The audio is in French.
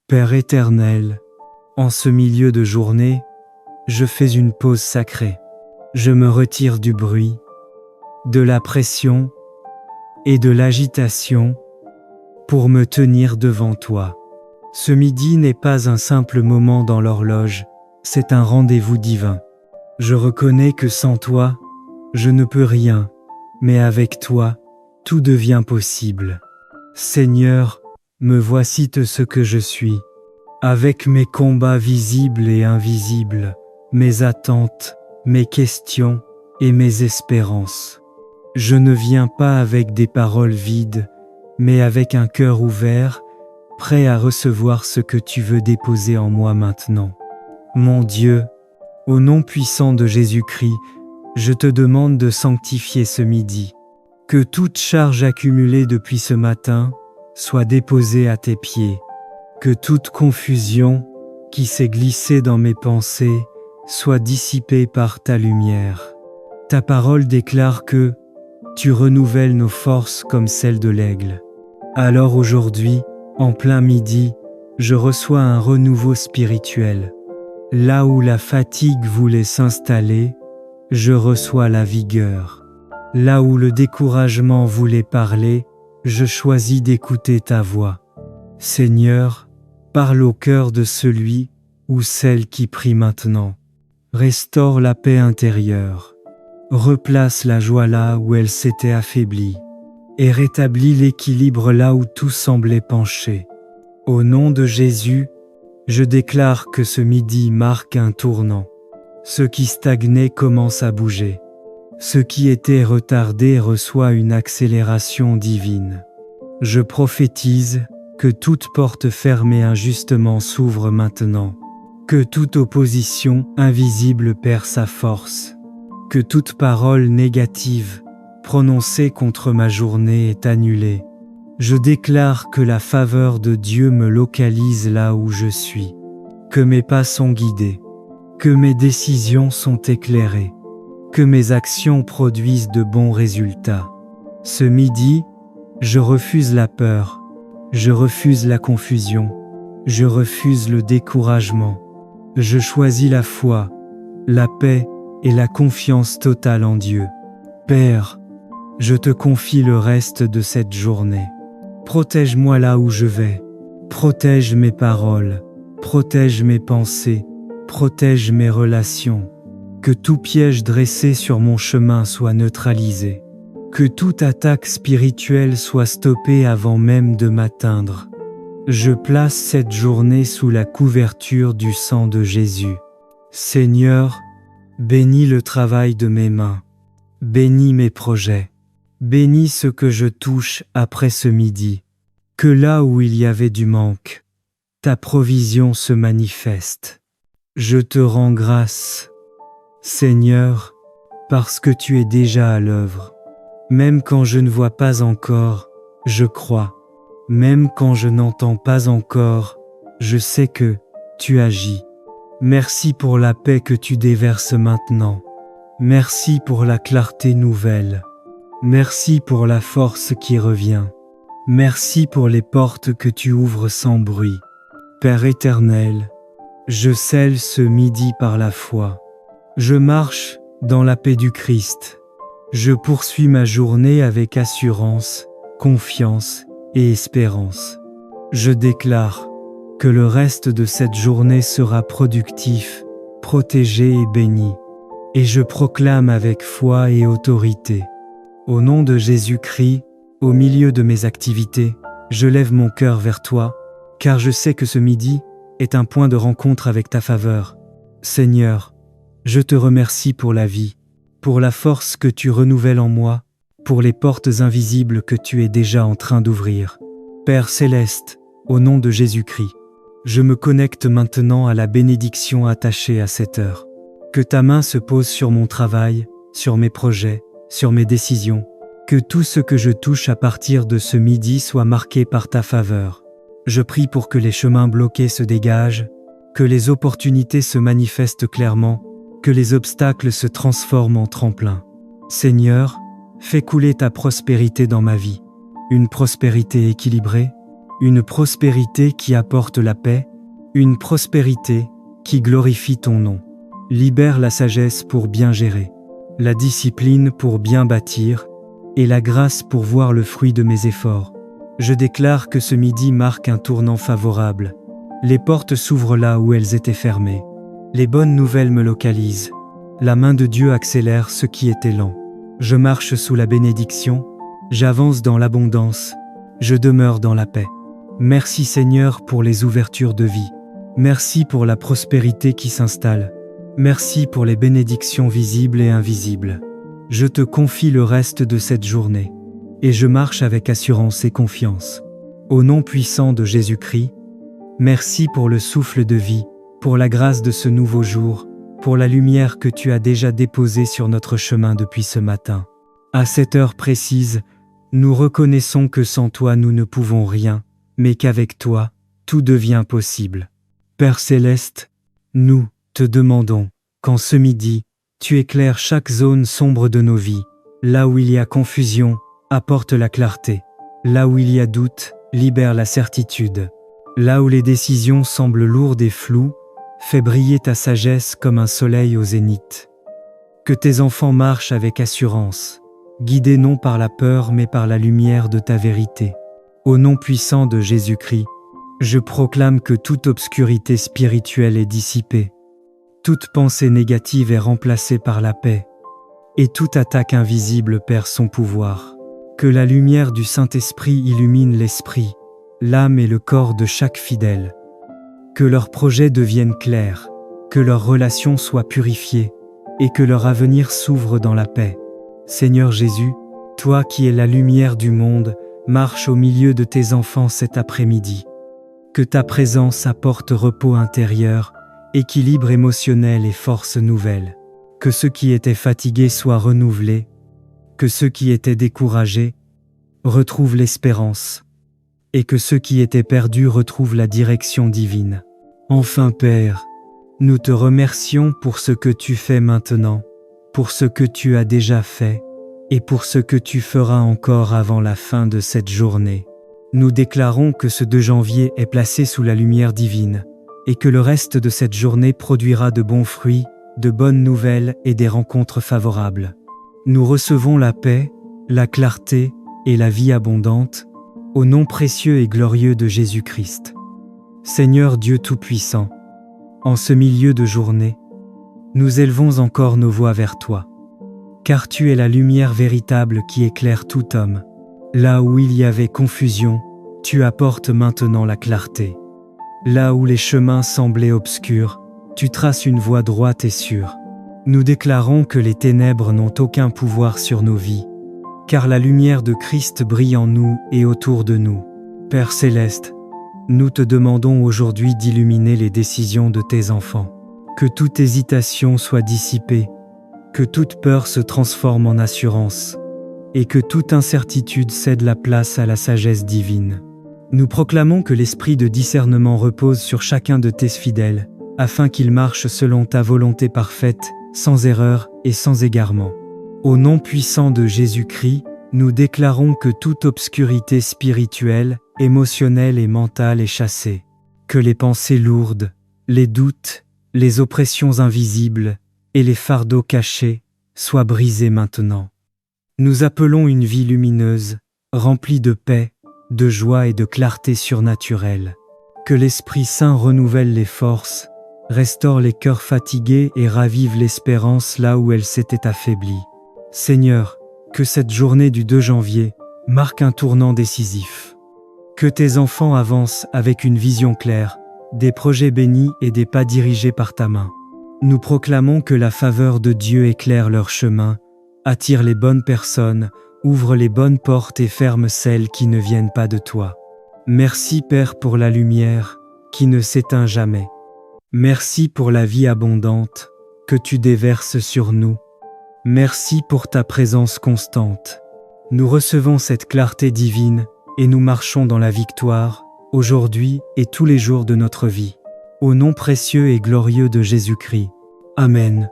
Père éternel, en ce milieu de journée, je fais une pause sacrée. Je me retire du bruit, de la pression et de l'agitation pour me tenir devant toi. Ce midi n'est pas un simple moment dans l'horloge, c'est un rendez-vous divin. Je reconnais que sans toi, je ne peux rien, mais avec toi, tout devient possible. Seigneur, me voici ce que je suis, avec mes combats visibles et invisibles, mes attentes, mes questions et mes espérances. Je ne viens pas avec des paroles vides, mais avec un cœur ouvert, prêt à recevoir ce que tu veux déposer en moi maintenant. Mon Dieu, au nom puissant de Jésus-Christ, je te demande de sanctifier ce midi. Que toute charge accumulée depuis ce matin soit déposée à tes pieds. Que toute confusion qui s'est glissée dans mes pensées soit dissipée par ta lumière. Ta parole déclare que tu renouvelles nos forces comme celles de l'aigle. Alors aujourd'hui, en plein midi, je reçois un renouveau spirituel. Là où la fatigue voulait s'installer, je reçois la vigueur. Là où le découragement voulait parler, je choisis d'écouter ta voix. Seigneur, parle au cœur de celui ou celle qui prie maintenant. Restaure la paix intérieure. Replace la joie là où elle s'était affaiblie. Et rétablis l'équilibre là où tout semblait pencher. Au nom de Jésus, je déclare que ce midi marque un tournant. Ce qui stagnait commence à bouger. Ce qui était retardé reçoit une accélération divine. Je prophétise que toute porte fermée injustement s'ouvre maintenant. Que toute opposition invisible perd sa force. Que toute parole négative prononcée contre ma journée est annulée. Je déclare que la faveur de Dieu me localise là où je suis. Que mes pas sont guidés. Que mes décisions sont éclairées. Que mes actions produisent de bons résultats. Ce midi, je refuse la peur. Je refuse la confusion. Je refuse le découragement. Je choisis la foi, la paix et la confiance totale en Dieu. Père, je te confie le reste de cette journée. Protège-moi là où je vais. Protège mes paroles. Protège mes pensées. Protège mes relations. Que tout piège dressé sur mon chemin soit neutralisé. Que toute attaque spirituelle soit stoppée avant même de m'atteindre. Je place cette journée sous la couverture du sang de Jésus. Seigneur, bénis le travail de mes mains. Bénis mes projets. Bénis ce que je touche après ce midi. Que là où il y avait du manque, ta provision se manifeste. Je te rends grâce, Seigneur, parce que tu es déjà à l'œuvre. Même quand je ne vois pas encore, je crois. Même quand je n'entends pas encore, je sais que tu agis. Merci pour la paix que tu déverses maintenant. Merci pour la clarté nouvelle. Merci pour la force qui revient. Merci pour les portes que tu ouvres sans bruit. Père éternel, je scelle ce midi par la foi. Je marche dans la paix du Christ. Je poursuis ma journée avec assurance, confiance et espérance. Je déclare que le reste de cette journée sera productif, protégé et béni. Et je proclame avec foi et autorité. Au nom de Jésus-Christ, au milieu de mes activités, je lève mon cœur vers toi, car je sais que ce midi est un point de rencontre avec ta faveur. Seigneur, je te remercie pour la vie, pour la force que tu renouvelles en moi, pour les portes invisibles que tu es déjà en train d'ouvrir. Père céleste, au nom de Jésus-Christ, je me connecte maintenant à la bénédiction attachée à cette heure. Que ta main se pose sur mon travail, sur mes projets, sur mes décisions. Que tout ce que je touche à partir de ce midi soit marqué par ta faveur. Je prie pour que les chemins bloqués se dégagent, que les opportunités se manifestent clairement, que les obstacles se transforment en tremplin. Seigneur, fais couler ta prospérité dans ma vie. Une prospérité équilibrée, une prospérité qui apporte la paix, une prospérité qui glorifie ton nom. Libère la sagesse pour bien gérer, la discipline pour bien bâtir, et la grâce pour voir le fruit de mes efforts. Je déclare que ce midi marque un tournant favorable. Les portes s'ouvrent là où elles étaient fermées. Les bonnes nouvelles me localisent. La main de Dieu accélère ce qui était lent. Je marche sous la bénédiction, j'avance dans l'abondance, je demeure dans la paix. Merci Seigneur pour les ouvertures de vie. Merci pour la prospérité qui s'installe. Merci pour les bénédictions visibles et invisibles. Je te confie le reste de cette journée, et je marche avec assurance et confiance. Au nom puissant de Jésus-Christ, merci pour le souffle de vie, pour la grâce de ce nouveau jour, pour la lumière que tu as déjà déposée sur notre chemin depuis ce matin. À cette heure précise, nous reconnaissons que sans toi nous ne pouvons rien, mais qu'avec toi, tout devient possible. Père Céleste, nous te demandons qu'en ce midi, tu éclaires chaque zone sombre de nos vies. Là où il y a confusion, apporte la clarté. Là où il y a doute, libère la certitude. Là où les décisions semblent lourdes et floues, fais briller ta sagesse comme un soleil au zénith. Que tes enfants marchent avec assurance, guidés non par la peur mais par la lumière de ta vérité. Au nom puissant de Jésus-Christ, je proclame que toute obscurité spirituelle est dissipée. Toute pensée négative est remplacée par la paix, et toute attaque invisible perd son pouvoir. Que la lumière du Saint-Esprit illumine l'esprit, l'âme et le corps de chaque fidèle. Que leurs projets deviennent clairs, que leurs relations soient purifiées, et que leur avenir s'ouvre dans la paix. Seigneur Jésus, toi qui es la lumière du monde, marche au milieu de tes enfants cet après-midi. Que ta présence apporte repos intérieur, équilibre émotionnel et force nouvelle. Que ceux qui étaient fatigués soient renouvelés, que ceux qui étaient découragés retrouvent l'espérance, et que ceux qui étaient perdus retrouvent la direction divine. Enfin Père, nous te remercions pour ce que tu fais maintenant, pour ce que tu as déjà fait, et pour ce que tu feras encore avant la fin de cette journée. Nous déclarons que ce 2 janvier est placé sous la lumière divine, et que le reste de cette journée produira de bons fruits, de bonnes nouvelles et des rencontres favorables. Nous recevons la paix, la clarté et la vie abondante, au nom précieux et glorieux de Jésus-Christ. Seigneur Dieu Tout-Puissant, en ce milieu de journée, nous élevons encore nos voix vers toi, car tu es la lumière véritable qui éclaire tout homme. Là où il y avait confusion, tu apportes maintenant la clarté. Là où les chemins semblaient obscurs, tu traces une voie droite et sûre. Nous déclarons que les ténèbres n'ont aucun pouvoir sur nos vies, car la lumière de Christ brille en nous et autour de nous. Père Céleste, nous te demandons aujourd'hui d'illuminer les décisions de tes enfants. Que toute hésitation soit dissipée, que toute peur se transforme en assurance, et que toute incertitude cède la place à la sagesse divine. Nous proclamons que l'esprit de discernement repose sur chacun de tes fidèles, afin qu'ils marchent selon ta volonté parfaite, sans erreur et sans égarement. Au nom puissant de Jésus-Christ, nous déclarons que toute obscurité spirituelle, émotionnelle et mentale est chassée, que les pensées lourdes, les doutes, les oppressions invisibles et les fardeaux cachés soient brisés maintenant. Nous appelons une vie lumineuse, remplie de paix, de joie et de clarté surnaturelle. Que l'Esprit Saint renouvelle les forces, restaure les cœurs fatigués et ravive l'espérance là où elle s'était affaiblie. Seigneur, que cette journée du 2 janvier marque un tournant décisif. Que tes enfants avancent avec une vision claire, des projets bénis et des pas dirigés par ta main. Nous proclamons que la faveur de Dieu éclaire leur chemin, attire les bonnes personnes, ouvre les bonnes portes et ferme celles qui ne viennent pas de toi. Merci Père pour la lumière qui ne s'éteint jamais. Merci pour la vie abondante que tu déverses sur nous. Merci pour ta présence constante. Nous recevons cette clarté divine et nous marchons dans la victoire, aujourd'hui et tous les jours de notre vie. Au nom précieux et glorieux de Jésus-Christ. Amen.